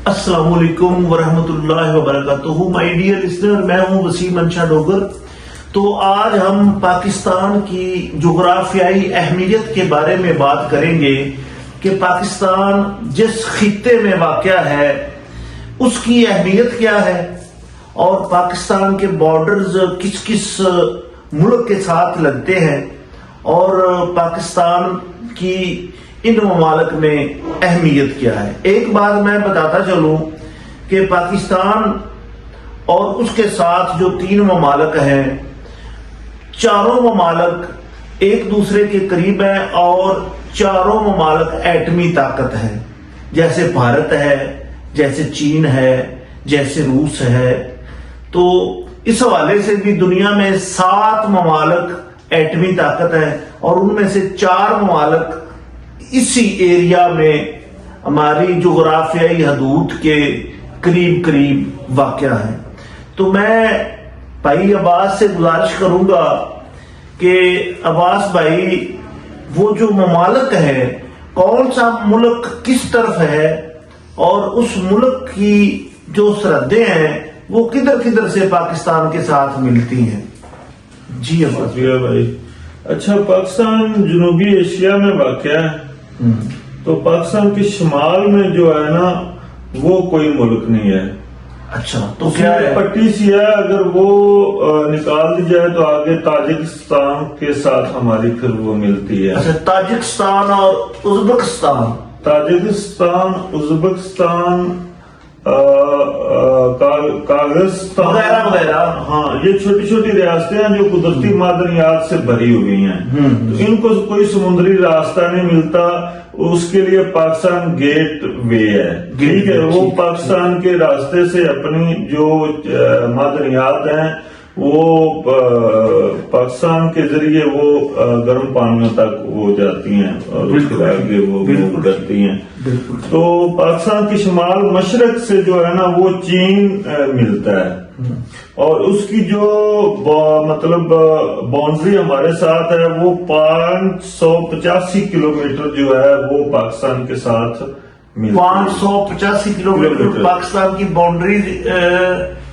السلام علیکم ورحمۃ اللہ وبرکاتہ. مائی ڈیئر لسنر، میں ہوں وسیم منشا ڈوگر. تو آج ہم پاکستان کی جغرافیائی اہمیت کے بارے میں بات کریں گے کہ پاکستان جس خطے میں واقع ہے اس کی اہمیت کیا ہے اور پاکستان کے بارڈرز کس کس ملک کے ساتھ لگتے ہیں اور پاکستان کی ان ممالک میں اہمیت کیا ہے. ایک بات میں بتاتا چلوں کہ پاکستان اور اس کے ساتھ جو 3 ممالک ہیں، چاروں ممالک ایک دوسرے کے قریب ہیں اور چاروں ممالک ایٹمی طاقت ہیں. جیسے بھارت ہے، جیسے چین ہے، جیسے روس ہے. تو اس حوالے سے بھی دنیا میں 7 ممالک ایٹمی طاقت ہیں اور ان میں سے 4 ممالک اسی ایریا میں ہماری جغرافیائی حدود کے قریب قریب واقع ہیں. تو میں بھائی عباس سے گزارش کروں گا کہ عباس بھائی، وہ جو ممالک ہیں، کون سا ملک کس طرف ہے اور اس ملک کی جو سرحدیں ہیں وہ کدھر کدھر سے پاکستان کے ساتھ ملتی ہیں. جی عباس بھائی. اچھا، پاکستان جنوبی ایشیا میں واقع ہے. تو پاکستان کے شمال میں جو ہے نا وہ کوئی ملک نہیں ہے. اچھا، تو کیا ہے؟ پٹی سی ہے، اگر وہ نکال دی جائے تو آگے تاجکستان کے ساتھ ہماری پھر وہ ملتی ہے. اچھا، تاجکستان اور ازبکستان. تاجکستان، ازبکستان، قازقستان وغیرہ وغیرہ. ہاں، یہ چھوٹی چھوٹی ریاستیں ہیں جو قدرتی معدنیات سے بھری ہوئی ہیں. تو ان کو کوئی سمندری راستہ نہیں ملتا. اس کے لیے پاکستان گیٹ وے ہے. ٹھیک ہے، وہ پاکستان کے راستے سے اپنی جو معدنیات ہیں وہ پاکستان کے ذریعے وہ گرم پانیوں تک وہ جاتی ہیں اور اس کے آگے وہ کرتی ہیں. تو پاکستان کے شمال مشرق سے جو ہے نا وہ چین ملتا ہے اور اس کی جو مطلب باؤنڈری ہمارے ساتھ ہے وہ 585 کلومیٹر جو ہے وہ پاکستان کے ساتھ 585 کلومیٹر پاکستان کی باؤنڈری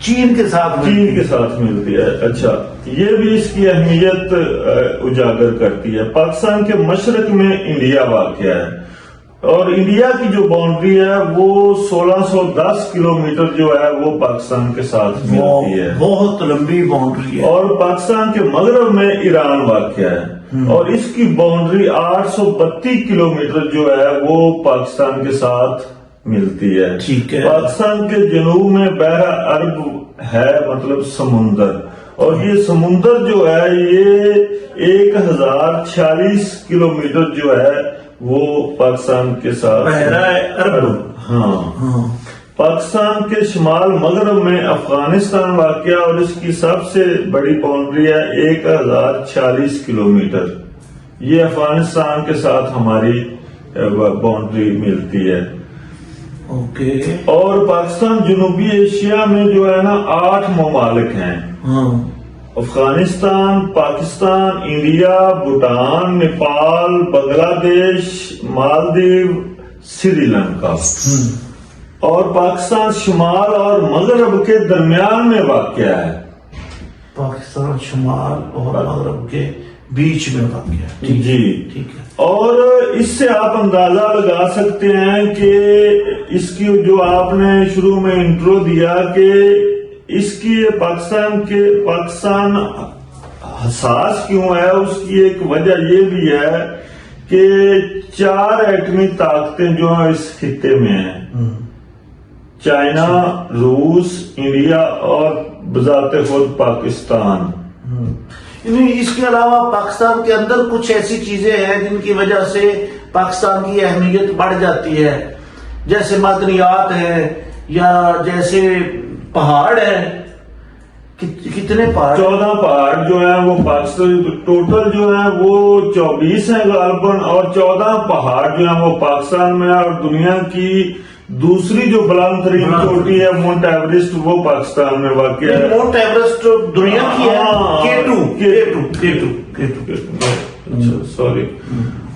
چین کے ساتھ ملتی ہے. اچھا، یہ بھی اس کی اہمیت اجاگر کرتی ہے. پاکستان کے مشرق میں انڈیا واقع ہے اور انڈیا کی جو باؤنڈری ہے وہ 1610 کلومیٹر جو ہے وہ پاکستان کے ساتھ ملتی ہے. بہت لمبی باؤنڈری ہے. اور پاکستان کے مغرب میں ایران واقع ہے اور اس کی باؤنڈری 832 کلومیٹر جو ہے وہ پاکستان کے ساتھ ملتی ہے. ٹھیک ہے. پاکستان کے جنوب میں بحر عرب ہے، مطلب سمندر، اور یہ سمندر جو ہے یہ 1046 کلومیٹر جو ہے وہ پاکستان کے ساتھ بحر عرب. ہاں. پاکستان کے شمال مغرب میں افغانستان واقع اور اس کی سب سے بڑی باؤنڈری ہے 1046 کلومیٹر. یہ افغانستان کے ساتھ ہماری باؤنڈری ملتی ہے. اوکے. اور پاکستان جنوبی ایشیا میں جو ہے نا 8 ممالک ہیں. افغانستان، پاکستان، انڈیا، بھوٹان، نیپال، بنگلہ دیش، مالدیو، سری لنکا. اور پاکستان شمال اور مغرب کے درمیان میں واقع ہے. پاکستان شمال اور مغرب کے بیچ میں واقع ہے. جی ٹھیک ہے. اور اس سے آپ اندازہ لگا سکتے ہیں کہ اس کی جو آپ نے شروع میں انٹرو دیا کہ اس کی پاکستان حساس کیوں ہے، اس کی ایک وجہ یہ بھی ہے کہ 4 ایٹمی طاقتیں جو ہیں اس خطے میں ہیں، چائنا، روس، انڈیا اور بذات خود پاکستان. اس کے علاوہ پاکستان کے اندر کچھ ایسی چیزیں ہیں جن کی وجہ سے پاکستان کی اہمیت بڑھ جاتی ہے، جیسے معدنیات ہیں یا جیسے پہاڑ ہیں. کتنے پہاڑ؟ 14 پہاڑ جو ہیں وہ پاکستان ٹوٹل جو ہیں وہ 24 ہیں غالباً، اور 14 پہاڑ جو ہیں وہ پاکستان میں، اور دنیا کی دوسری جو بلند ترین چوٹی ہے مونٹ ایوریسٹ وہ پاکستان میں واقع ہے. مونٹ ایوریسٹ دنیا کی ہے سوری.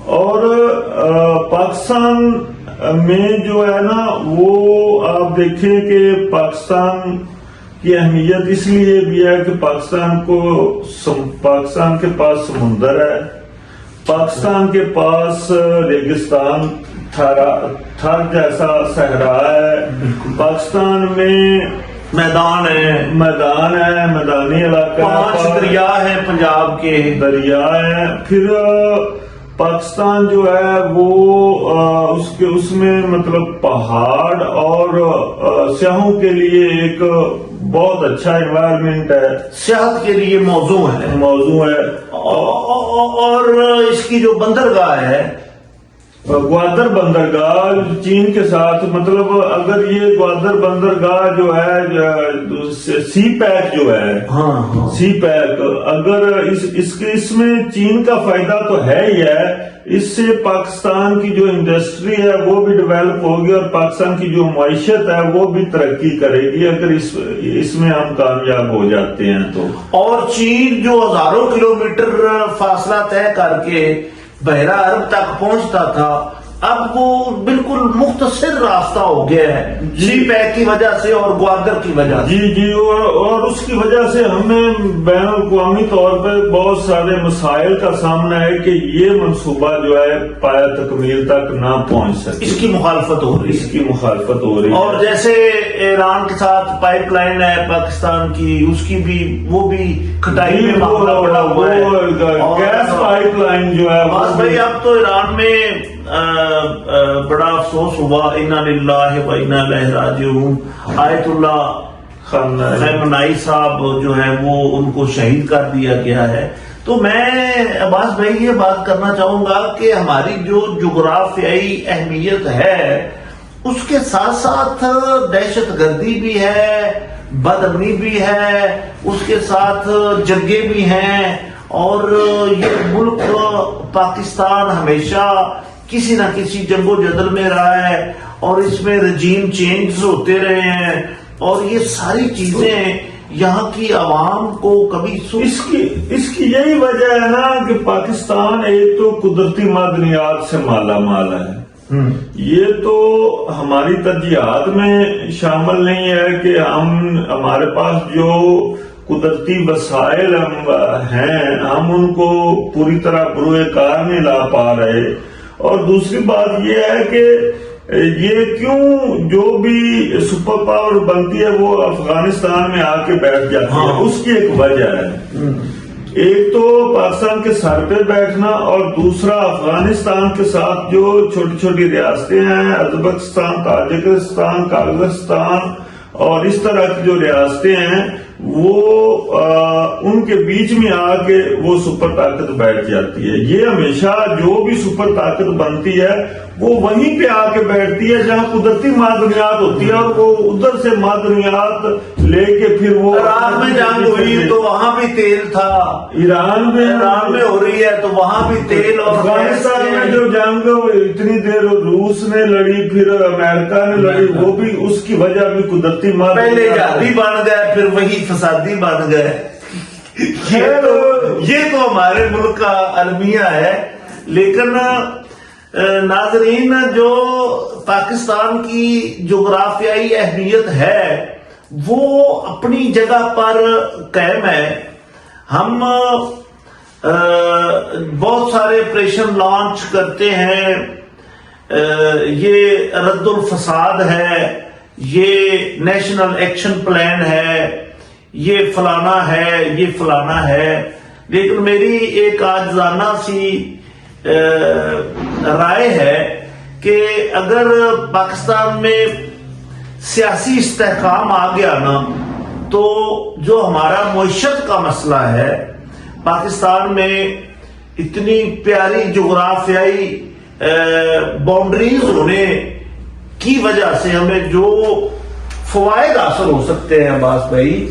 اور پاکستان میں جو ہے نا وہ آپ دیکھیں کہ پاکستان کی اہمیت اس لیے بھی ہے کہ پاکستان کے پاس سمندر ہے، پاکستان کے پاس ریگستان تھر جیسا صحرا ہے، پاکستان میں میدان ہے، میدانی علاقہ، 5 دریا ہیں پنجاب کے، دریا ہے، پھر پاکستان جو ہے وہ اس میں مطلب پہاڑ اور سیاحوں کے لیے ایک بہت اچھا انوائرمنٹ ہے، صحت کے لیے موضوع ہے، اور اس کی جو بندرگاہ ہے گوادر بندرگاہ چین کے ساتھ، مطلب اگر یہ گوادر بندرگاہ جو ہے سی پیک جو ہے، ہاں سی پیک، اگر اس میں چین کا فائدہ تو ہے ہی ہے، اس سے پاکستان کی جو انڈسٹری ہے وہ بھی ڈیولپ ہوگی اور پاکستان کی جو معیشت ہے وہ بھی ترقی کرے گی اگر اس میں ہم کامیاب ہو جاتے ہیں تو۔ اور چین جو ہزاروں کلومیٹر فاصلہ طے کر کے بحیرہ عرب تک پہنچتا تھا، اب وہ بالکل مختصر راستہ ہو گیا ہے سی پیک کی وجہ سے اور گوادر کی وجہ سے۔ جی اور اس کی وجہ سے ہمیں بین الاقوامی طور پہ بہت سارے مسائل کا سامنا ہے کہ یہ منصوبہ جو ہے پایا تکمیل تک نہ پہنچ سکے، اس کی مخالفت ہو رہی ہے، اور جیسے ایران کے ساتھ پائپ لائن ہے پاکستان کی، اس کی بھی وہ بھی کھٹائی میں معاملہ پڑا ہوا ہے، گیس پائپ لائن جو ہے بھائی اب تو ایران میں بڑا افسوس ہوا، انا للہ و انا الیہ راجعون، آیت اللہ خامنائی صاحب جو ہے وہ ان کو شہید کر دیا گیا ہے۔ تو میں عباس بھائی یہ بات کرنا چاہوں گا کہ ہماری جو جغرافیائی اہمیت ہے اس کے ساتھ ساتھ دہشت گردی بھی ہے، بد امنی بھی ہے، اس کے ساتھ جنگیں بھی ہیں، اور یہ ملک پاکستان ہمیشہ کسی نہ کسی جنگ و جدل میں رہا ہے، اور اس میں رجیم چینجز ہوتے رہے ہیں، اور یہ ساری چیزیں یہاں کی عوام کو کبھی اس کی یہی وجہ ہے نا کہ پاکستان ایک تو قدرتی معدنیات سے مالا مال ہے، یہ تو ہماری ترجیحات میں شامل نہیں ہے کہ ہمارے پاس جو قدرتی وسائل ہیں ہم ان کو پوری طرح بروئے کار نہیں لا پا رہے، اور دوسری بات یہ ہے کہ یہ کیوں جو بھی سپر پاور بنتی ہے وہ افغانستان میں آ کے بیٹھ جاتی ہے، اس کی ایک وجہ ہے، ایک تو پاکستان کے سر پہ بیٹھنا، اور دوسرا افغانستان کے ساتھ جو چھوٹی چھوٹی ریاستیں ہیں، ازبکستان، تاجکستان، قازقستان اور اس طرح کی جو ریاستیں ہیں وہ ان کے بیچ میں آ کے وہ سپر طاقت بیٹھ جاتی ہے۔ یہ ہمیشہ جو بھی سپر طاقت بنتی ہے وہ وہیں پہ آ کے بیٹھتی ہے جہاں قدرتی معدنیات ہوتی ہے، اور وہ ادھر سے معدنیات لے کے پھر وہ عراق میں جنگ ہوئی تو وہاں بھی تیل تھا، ایران میں ہو رہی ہے تو وہاں بھی تیل، اور افغانستان میں جو جنگ اتنی دیر روس نے لڑی پھر امریکہ نے لڑی، وہ بھی اس کی وجہ بھی قدرتی معدنیات، پہلے جہادی بن گئے پھر وہی فسادی بن گئے۔ یہ تو ہمارے ملک کا المیہ ہے، لیکن ناظرین جو پاکستان کی جغرافیائی اہمیت ہے وہ اپنی جگہ پر قائم ہے۔ ہم بہت سارے آپریشن لانچ کرتے ہیں، یہ رد الفساد ہے، یہ نیشنل ایکشن پلان ہے، یہ فلانا ہے، یہ فلانا ہے، لیکن میری ایک آجزانہ سی رائے ہے کہ اگر پاکستان میں سیاسی استحکام آ گیا نا تو جو ہمارا معیشت کا مسئلہ ہے، پاکستان میں اتنی پیاری جغرافیائی باؤنڈریز ہونے کی وجہ سے ہمیں جو فوائد حاصل ہو سکتے ہیں عباس بھائی،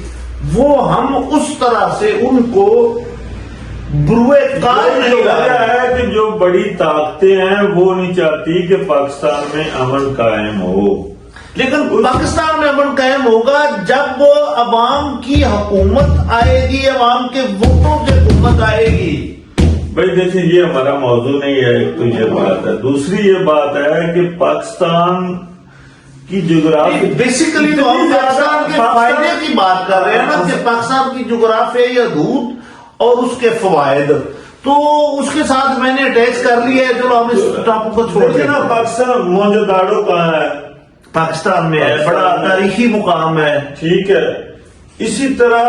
وہ ہم اس طرح سے ان کو بروئے کار نہیں لا رہے ہے کہ جو بڑی طاقتیں ہیں وہ نہیں چاہتی کہ پاکستان میں امن قائم ہو، لیکن پاکستان میں امن قائم ہوگا جب عوام کی حکومت آئے گی، عوام کے ووٹوں سے حکومت آئے گی۔ بھائی دیکھیں یہ ہمارا موضوع نہیں ہے، ایک تو یہ بات ہے، دوسری یہ بات ہے کہ پاکستان کی جغرافی بیسیکلی تو ہم پاکستان کے فائدے کی بات کر رہے ہیں نا کہ پاکستان کی جغرافیائی حدود اور اس کے فوائد، تو اس کے ساتھ میں نے اٹیچ کر لیا ہے. چلو ہم اس ٹاپک کو چھوڑ دیں. پاکستان موجوداڑو کہاں ہے؟ پاکستان میں ہے، بڑا تاریخی مقام ہے. ٹھیک ہے. اسی طرح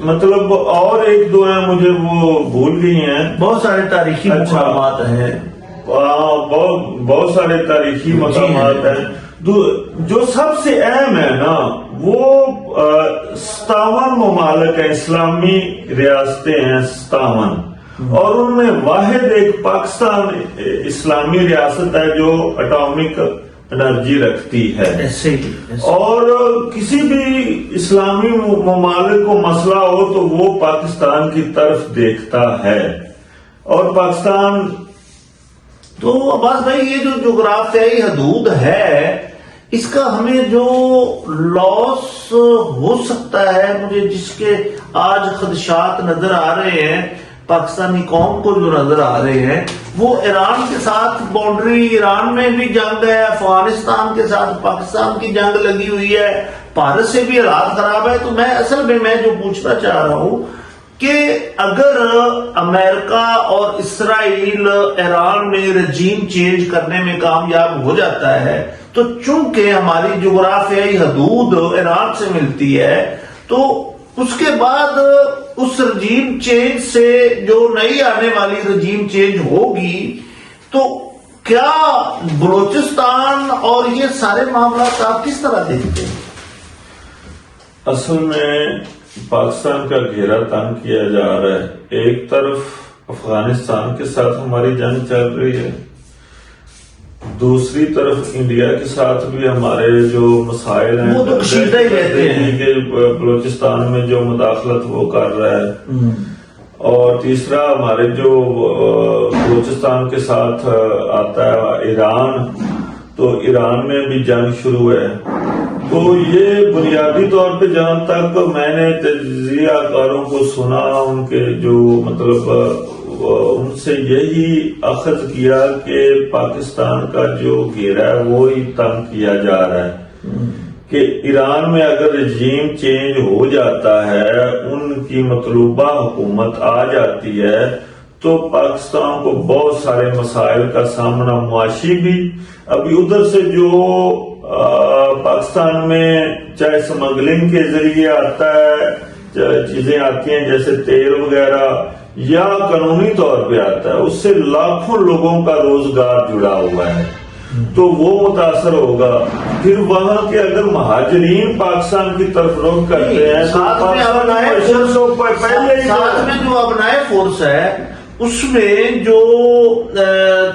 مطلب اور ایک دو ہیں مجھے وہ بھول گئی ہیں. بہت سارے تاریخی مقامات ہیں. بہت سارے تاریخی مقامات ہیں. جو سب سے اہم ہے نا وہ 57 ممالک ہیں، اسلامی ریاستیں ہیں 57، اور ان میں واحد ایک پاکستان اسلامی ریاست ہے جو اٹامک انرجی رکھتی ہے. اور کسی بھی اسلامی ممالک کو مسئلہ ہو تو وہ پاکستان کی طرف دیکھتا ہے. اور پاکستان تو عباس بھائی یہ جو جغرافیائی حدود ہے اس کا ہمیں جو لاس ہو سکتا ہے، مجھے جس کے آج خدشات نظر آ رہے ہیں پاکستانی قوم کو جو نظر آ رہے ہیں، وہ ایران کے ساتھ باؤنڈری، ایران میں بھی جنگ ہے، افغانستان کے ساتھ پاکستان کی جنگ لگی ہوئی ہے، بھارت سے بھی حالات خراب ہے. تو میں اصل میں جو پوچھنا چاہ رہا ہوں کہ اگر امریکہ اور اسرائیل ایران میں رجیم چینج کرنے میں کامیاب ہو جاتا ہے تو چونکہ ہماری جغرافیائی حدود ایران سے ملتی ہے، تو اس کے بعد اس رجیم چینج سے جو نئی آنے والی رجیم چینج ہوگی تو کیا بلوچستان اور یہ سارے معاملات آپ کس طرح دیکھتے ہیں؟ اصل میں پاکستان کا گھیرا تنگ کیا جا رہا ہے. ایک طرف افغانستان کے ساتھ ہماری جنگ چل رہی ہے، دوسری طرف انڈیا کے ساتھ بھی ہمارے جو مسائل ہیں وہ تو کشیدہ ہی رہتے ہیں کہ بلوچستان میں جو مداخلت وہ کر رہا ہے. اور تیسرا ہمارے جو بلوچستان کے ساتھ آتا ہے ایران، تو ایران میں بھی جنگ شروع ہے. تو یہ بنیادی طور پہ جہاں تک میں نے تجزیہ کاروں کو سنا، ان کے جو مطلب ان سے یہی اخذ کیا کہ پاکستان کا جو گھیرا ہے وہی تنگ کیا جا رہا ہے کہ ایران میں اگر رجیم چینج ہو جاتا ہے، ان کی مطلوبہ حکومت آ جاتی ہے، تو پاکستان کو بہت سارے مسائل کا سامنا معاشی بھی. ابھی ادھر سے جو پاکستان میں چاہے سمگلنگ کے ذریعے آتا ہے، چیزیں آتی ہیں جیسے تیل وغیرہ، یا قانونی طور پہ آتا ہے، اس سے لاکھوں لوگوں کا روزگار جڑا ہوا ہے، تو وہ متاثر ہوگا. پھر وہاں کے اگر مہاجرین پاکستان کی طرف رخ کرتے ہیں، ساتھ میں جو ابنائے فورس ہے اس میں جو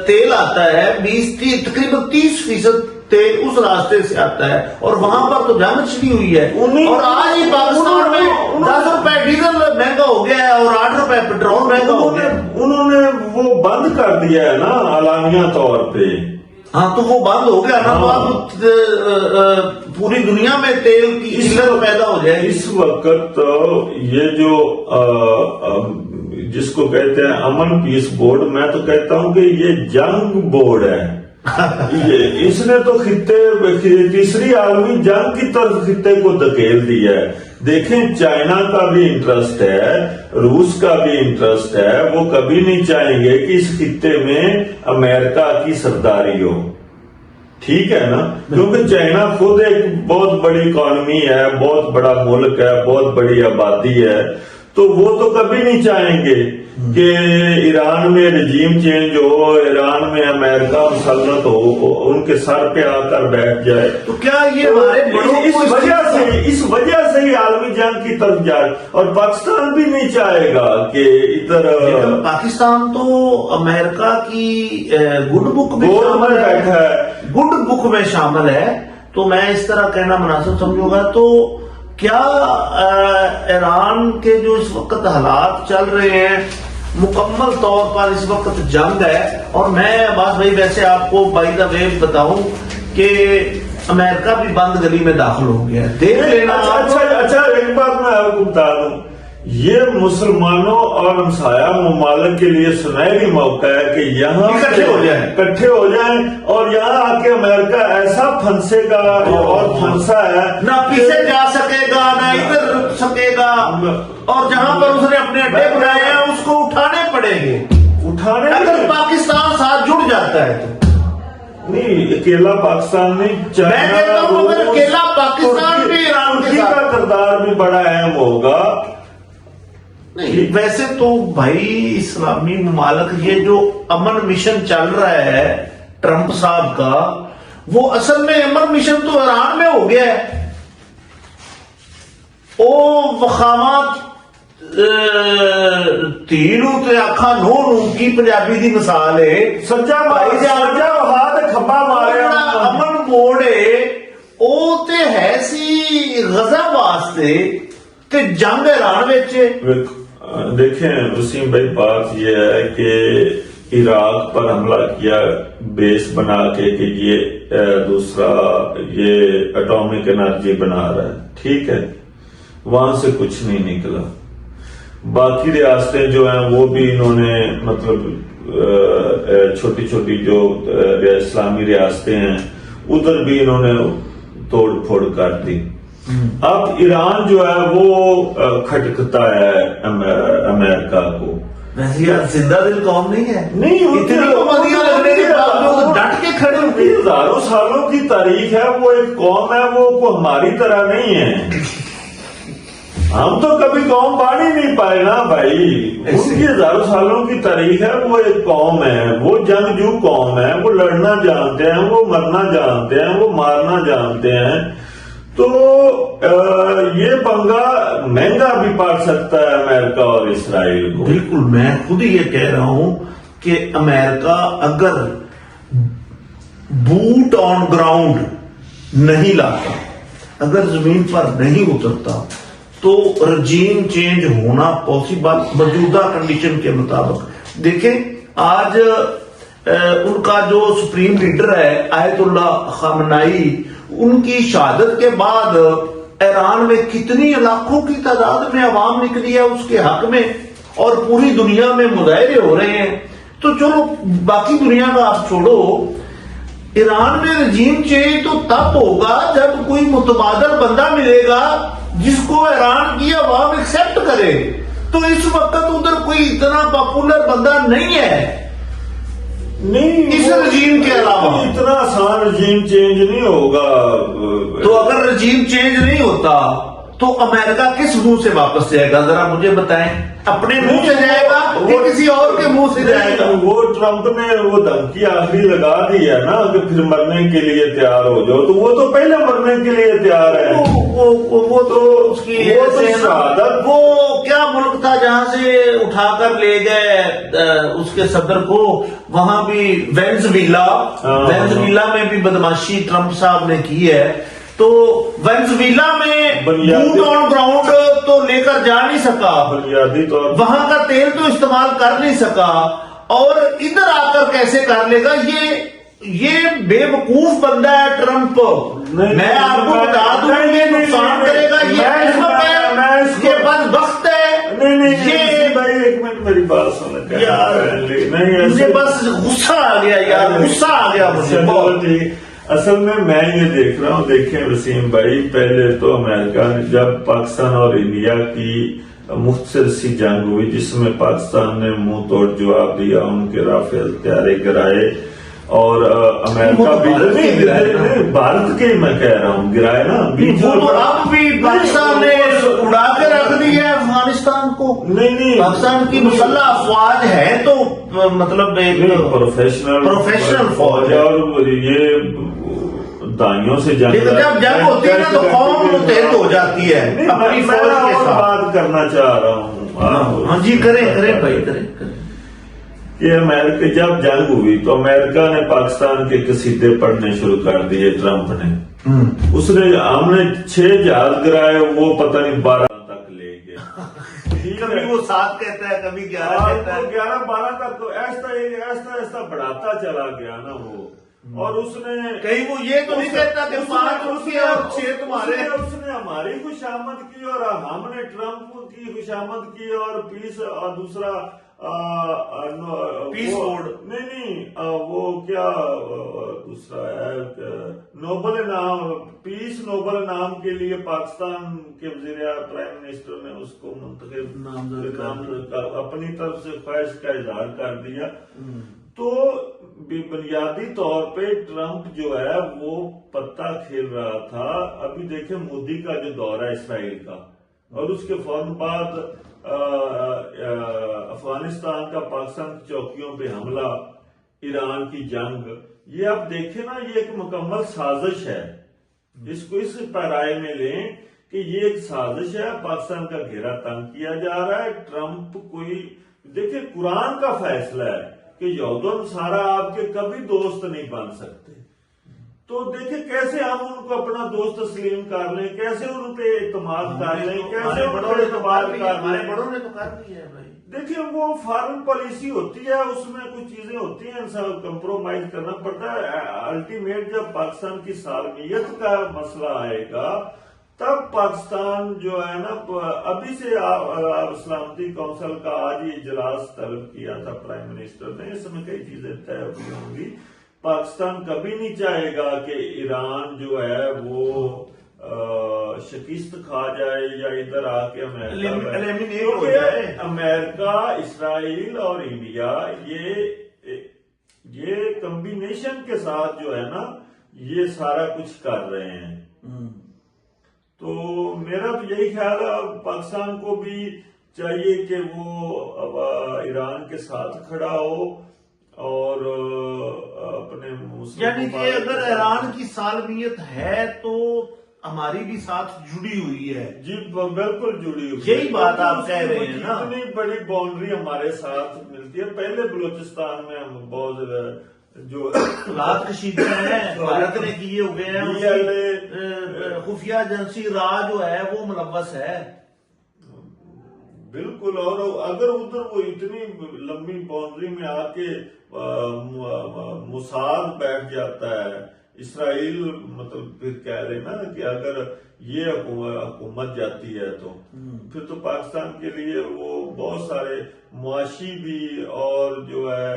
تیل آتا ہے تقریباً 30% تیل اس راستے سے آتا ہے، اور وہاں پر تو جنگ چھڑی ہوئی ہے. اور آج ہی پاکستان میں 10 روپے ڈیزل مہنگا ہو گیا ہے اور 8 روپے پیٹرول مہنگا ہو گیا. انہوں نے وہ بند کر دیا ہے نا اعلانیہ طور پہ. ہاں تو وہ بند ہو گیا نا، تو اب پوری دنیا میں تیل کی قلت پیدا ہو جائے. اس وقت یہ جو جس کو کہتے ہیں امن پیس بورڈ، میں تو کہتا ہوں کہ یہ جنگ بورڈ ہے. اس نے تو تیسری عالمی جنگ کی طرف خطے کو دھکیل دیا ہے. دیکھیں چائنا کا بھی انٹرسٹ ہے، روس کا بھی انٹرسٹ ہے، وہ کبھی نہیں چاہیں گے کہ اس خطے میں امریکہ کی سرداری ہو. ٹھیک ہے نا، کیونکہ چائنا خود ایک بہت بڑی اکانومی ہے، بہت بڑا ملک ہے، بہت بڑی آبادی ہے، تو وہ تو کبھی نہیں چاہیں گے کہ ایران میں رجیم چینج ہو، ایران میں امریکہ مسلط ہو، ان کے سر پہ آ کر بیٹھ جائے. تو کیا یہ ہمارے اس وجہ سے ہی عالمی جنگ کی طرف جائے. اور پاکستان بھی نہیں چاہے گا کہ ادھر پاکستان تو امریکہ کی گڈ بک میں شامل ہے. تو میں اس طرح کہنا مناسب سمجھوں گا. تو کیا ایران کے جو اس وقت حالات چل رہے ہیں مکمل طور پر اس وقت جنگ ہے، اور میں عباس بھائی ویسے آپ کو بائی دا وے بتاؤں کہ امریکہ بھی بند گلی میں داخل ہو گیا ہے. دیکھ لینا. اچھا ایک بات میں آپ کو بتا دوں یہ مسلمانوں اور ہمسایہ ممالک کے لیے سنہری موقع ہے کہ یہاں اکٹھے ہو جائیں اور یہاں آ کے امریکہ ایسا پھنسے گا اور پھنسا ہے، نہ پیچھے جا سکے گا نہ ادھر رک سکے گا، اور جہاں پر اس نے اپنے اڈے بنائے ہیں اس کو اٹھانے پڑیں گے، اگر پاکستان ساتھ جڑ جاتا ہے تو۔ نہیں، اکیلا پاکستان نہیں، میں کہتا ہوں اگر اکیلا پاکستان بھی ایران کے کا کردار بھی بڑا اہم ہوگا۔ نہیں، ویسے تو بھائی اسلامی ممالک یہ جو امن مشن چل رہا ہے ٹرمپ صاحب کا، وہ اصل میں امن مشن تو ایران میں ہو گیا ہے۔ او وخامات تینوں تے آکھاں نو کی پنجابی دی مثال ہے، سچا بھائی سچا ہاتھ کھبا مارے امن بورڈ ہے او تے ہے سی غزہ واسطے تے جنگ ایران وچ۔ دیکھیں وسیم بھائی، بات یہ ہے کہ عراق پر حملہ کیا بیس بنا کے کہ یہ دوسرا یہ اٹامک انرجی بنا رہا ہے، ٹھیک ہے، وہاں سے کچھ نہیں نکلا۔ باقی ریاستیں جو ہیں وہ بھی انہوں نے مطلب چھوٹی چھوٹی جو اسلامی ریاستیں ہیں ادھر بھی انہوں نے توڑ پھوڑ کر دی۔ اب ایران جو ہے وہ کھٹکتا ہے امریکہ کو۔ ویسے یار زندہ دل قوم نہیں ہے، نہیں، اتنی پابندیاں لگنے کے باوجود ڈٹ کے کھڑے ہوتے ہیں۔ ہزاروں سالوں کی تاریخ ہے، وہ ایک قوم ہے، وہ ہماری طرح نہیں ہے۔ ہم تو کبھی قوم بان ہی نہیں پائے نا بھائی، ان کی ہزاروں سالوں کی تاریخ ہے، وہ ایک قوم ہے، وہ جنگجو قوم ہے، وہ لڑنا جانتے ہیں، وہ مرنا جانتے ہیں، وہ مارنا جانتے ہیں۔ تو یہ پنگا مہنگا بھی پڑ سکتا ہے امریکہ اور اسرائیل کو۔ بالکل، میں خود ہی یہ کہہ رہا ہوں کہ امریکہ اگر بوٹ آن گراؤنڈ نہیں لاتا، اگر زمین پر نہیں اترتا تو رجیم چینج ہونا پاسبل موجودہ کنڈیشن کے مطابق۔ دیکھیں آج ان کا جو سپریم لیڈر ہے آیت اللہ خامنائی، ان کی شہادت کے بعد ایران میں کتنی لاکھوں کی تعداد میں عوام نکلی ہے اس کے حق میں، اور پوری دنیا میں مظاہرے ہو رہے ہیں۔ تو چلو باقی دنیا کا آپ چھوڑو، ایران میں رجیم چینج تو تب ہوگا جب کوئی متبادل بندہ ملے گا جس کو ایران کی عوام ایکسپٹ کرے۔ تو اس وقت ادھر کوئی اتنا پاپولر بندہ نہیں ہے نہیں، اس رجیم کے علاوہ۔ اتنا آسان رجیم چینج نہیں ہوگا۔ تو اگر رجیم چینج نہیں ہوتا تو امریکہ کس منہ سے واپس جائے گا؟ ذرا مجھے بتائیں، اپنے منہ سے جائے گا یا کسی اور کے منہ سے جائے گا؟ وہ ٹرمپ نے وہ دھمکی آخری لگا دی ہے نا کہ پھر مرنے کے لیے تیار ہو جاؤ، تو وہ تو پہلے مرنے کے لیے تیار ہے۔ وہ تو اس کی شہادت، وہ کیا ملک تھا جہاں سے اٹھا کر لے گئے اس کے صدر کو، وہاں بھی وینزویلا میں بھی بدماشی ٹرمپ صاحب نے کی ہے۔ تو وینزویلا میں بوٹ آن گراؤنڈ تو لے کر جا نہیں سکا، بنیادی طور وہاں کا تیل تو استعمال کر نہیں سکا، اور ادھر آ کر کیسے کر لے گا؟ یہ بے وقوف بندہ ہے ٹرمپ۔ میں آپ کو بتا دوں یہ نقصان کرے گا، یہ احمق ہے، اس کے بعد وقت ہے۔ نہیں بھائی ایک منٹ میری بات سن یار، مجھے بس غصہ آ گیا یار، غصہ آ گیا مجھے بہت۔ اصل میں یہ دیکھ رہا ہوں، دیکھیں وسیم بھائی، پہلے تو امریکہ نے جب پاکستان اور انڈیا کی مختصر سی جنگ ہوئی جس میں پاکستان نے منہ توڑ جواب دیا، ان کے رافیل طیارے گرائے، اور امریکہ بھی بھارت کے میں کہہ رہا ہوں گرائے نا، اب بھی پاکستان نے اڑا کے رکھ دی ہے افغانستان کو۔ نہیں، پاکستان کی مسلح افواج ہے تو مطلب پروفیشنل فوج ہے، اور یہ دائیوں سے جنگ، لیکن جب جنگ ہوتی ہے نا تو قوم متحد ہو جاتی ہے اپنی فوج کے ساتھ۔ بات کرنا چاہ رہا ہوں، ہاں جی کریں بھائی کریں۔ کہ امریکہ جب جنگ ہوئی تو امریکہ نے پاکستان کے قصیدے پڑھنے شروع کر دیے ٹرمپ نے، اس نے ہم نے 6 جہاز گرائے، وہ پتہ نہیں 12 تک لے گئے، کبھی وہ 7 کہتا ہے کبھی 11 کہتا ہے، 11-12 تک ایسا بڑھاتا چلا گیا نا وہ، اور اس نے کہیں وہ یہ تو نہیں کہتا کہ 5 روپیے اور 6 تمہارے، اس نے ہماری خوشامد کی اور ہم نے ٹرمپ کی خوشامد کی اور پیس اور دوسرا پیس بورڈ نہیں وہ کیا دوسرا ہے نوبل نام پیس نوبل نام کے لیے پاکستان کے پرائم منسٹر نے اس کو منتخب اپنی طرف سے خواہش کا اظہار کر دیا. تو بنیادی طور پہ ٹرمپ جو ہے وہ پتہ کھیل رہا تھا. ابھی دیکھیں مودی کا جو دورہ ہے اسرائیل کا اور اس کے فوراً بعد افغانستان کا پاکستان کی چوکیوں پہ حملہ، ایران کی جنگ، یہ آپ دیکھیں نا یہ ایک مکمل سازش ہے. اس کو اس پیرائے میں لیں کہ یہ ایک سازش ہے. پاکستان کا گھیرا تنگ کیا جا رہا ہے. ٹرمپ کوئی دیکھیں قرآن کا فیصلہ ہے کہ یہود و نصارہ آپ کے کبھی دوست نہیں بن سکتے. تو دیکھیں کیسے ہم ان کو اپنا دوست تسلیم کر لیں، کیسے ان پہ اعتماد کر لیں، کیسے ان پہ اعتبار کر لیں. ہمارے بڑوں نے تو کر دیا ہے بھائی. دیکھیں وہ فارن پالیسی ہوتی ہے، اس میں کچھ چیزیں ہوتی ہیں کمپرومائز کرنا پڑتا ہے. الٹیمیٹ جب پاکستان کی سالمیت کا مسئلہ آئے گا تب پاکستان جو ہے نا، ابھی سے سلامتی کونسل کا آج ہی اجلاس طلب کیا تھا پرائم منسٹر نے، اس میں کئی چیزیں طے ہوئی ہوں گی. پاکستان کبھی نہیں چاہے گا کہ ایران جو ہے وہ شکست کھا جائے یا ادھر آ کے امریکہ، اسرائیل اور انڈیا یہ کمبینیشن کے ساتھ جو ہے نا یہ سارا کچھ کر رہے ہیں. تو میرا تو یہی خیال ہے پاکستان کو بھی چاہیے کہ وہ ایران کے ساتھ کھڑا ہو اور اپنے یعنی کہ اگر ایران کی سالمیت ہے تو ہماری بھی ساتھ جڑی ہوئی ہے. جی بالکل جڑی ہوئی. یہی بات آپ کہہ رہے ہیں نا. اتنی بڑی باؤنڈری ہمارے ساتھ ملتی ہے. پہلے بلوچستان میں ہم بہت جو رات کشیدے ہیں بھارت نے کیے ہوئے ہیں، خفیہ ایجنسی راہ جو ہے وہ ملوث ہے. بالکل. اور اگر ادھر وہ اتنی لمبی باؤنڈری میں آ کے موساد بیٹھ جاتا ہے، اسرائیل مطلب پھر کہہ رہے نا کہ اگر یہ حکومت جاتی ہے تو پھر تو پاکستان کے لیے وہ بہت سارے معاشی بھی اور جو ہے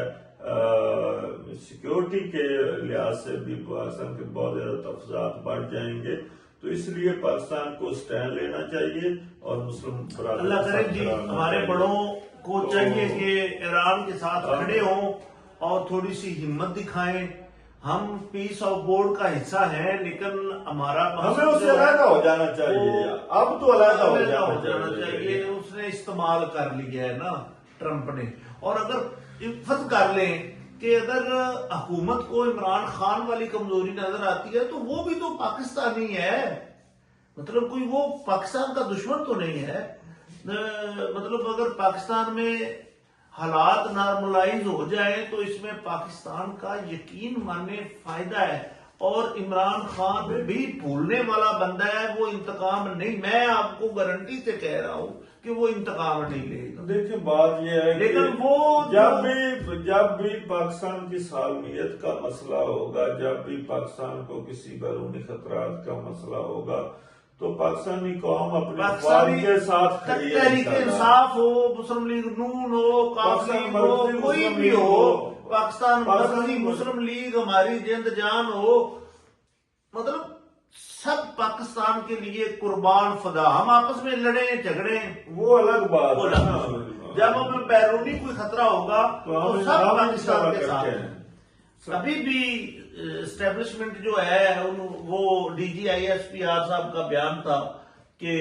سیکیورٹی کے لحاظ سے بھی پاکستان کے بہت زیادہ تفصیلات بڑھ جائیں گے. تو اس لیے پاکستان کو سٹینڈ لینا چاہیے اور مسلم برادری اللہ کرے جی ہمارے بڑوں کو چاہیے کہ ایران کے ساتھ کھڑے ہوں اور تھوڑی سی ہمت دکھائیں. ہم پیس آف بورڈ کا حصہ ہیں لیکن ہمارا ہمیں اس سے علیحدہ ہو جانا چاہیے. اب تو علیحدہ ہو جانا چاہیے. اس نے استعمال کر لیا ہے نا ٹرمپ نے. اور اگر فرض کر لیں کہ اگر حکومت کو عمران خان والی کمزوری نظر آتی ہے تو وہ بھی تو پاکستانی ہے. مطلب کوئی وہ پاکستان کا دشمن تو نہیں ہے. مطلب اگر پاکستان میں حالات نارملائز ہو جائیں تو اس میں پاکستان کا یقین ماننے فائدہ ہے. اور عمران خان بھی بھولنے والا بندہ ہے، وہ انتقام نہیں. میں آپ کو گارنٹی سے کہہ رہا ہوں کہ وہ انتقام نہیں لے گا. دیکھیں بات یہ ہے لیکن وہ جب بھی پاکستان کی سالمیت کا مسئلہ ہوگا، جب بھی پاکستان کو کسی بیرونی خطرات کا مسئلہ ہوگا تو پاکستانی قوم اپنے افواج کے ساتھ کھڑی ہے. تحریک انصاف ہو، مسلم لیگ نون ہو، کافی ہو، کوئی بھی ہو، پاکستان مرکزی مسلم لیگ، ہماری جند جان ہو، مطلب سب پاکستان کے لیے قربان فدا. ہم آپس میں لڑیں جھگڑیں وہ الگ بات ہے. جب ہمیں بیرونی کوئی خطرہ ہوگا تو سب پاکستان کے ساتھ ہیں. ابھی بھی اسٹیبلشمنٹ جو ہے وہ D G I S P R صاحب کا بیان تھا کہ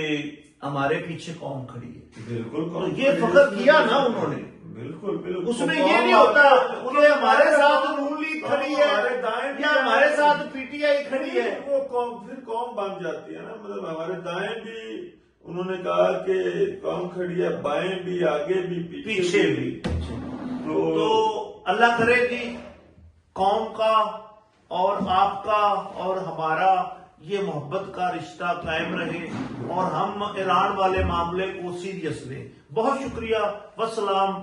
ہمارے پیچھے قوم کھڑی ہے. بالکل. تو یہ فخر کیا نا انہوں نے. بالکل. اس میں یہ نہیں ہوتا کہ ہمارے ساتھ نون لیگ کھڑی ہے یا ہمارے ساتھ پی ٹی آئی کھڑی ہے. وہ قوم پھر قوم بن جاتی ہے نا. مطلب ہمارے دائیں بھی انہوں نے کہا کہ قوم کھڑی ہے، بائیں بھی، آگے بھی، پیچھے بھی. تو اللہ کرے کہ قوم کا اور آپ کا اور ہمارا یہ محبت کا رشتہ قائم رہے اور ہم ایران والے معاملے کو سیریس لیں. بہت شکریہ. والسلام.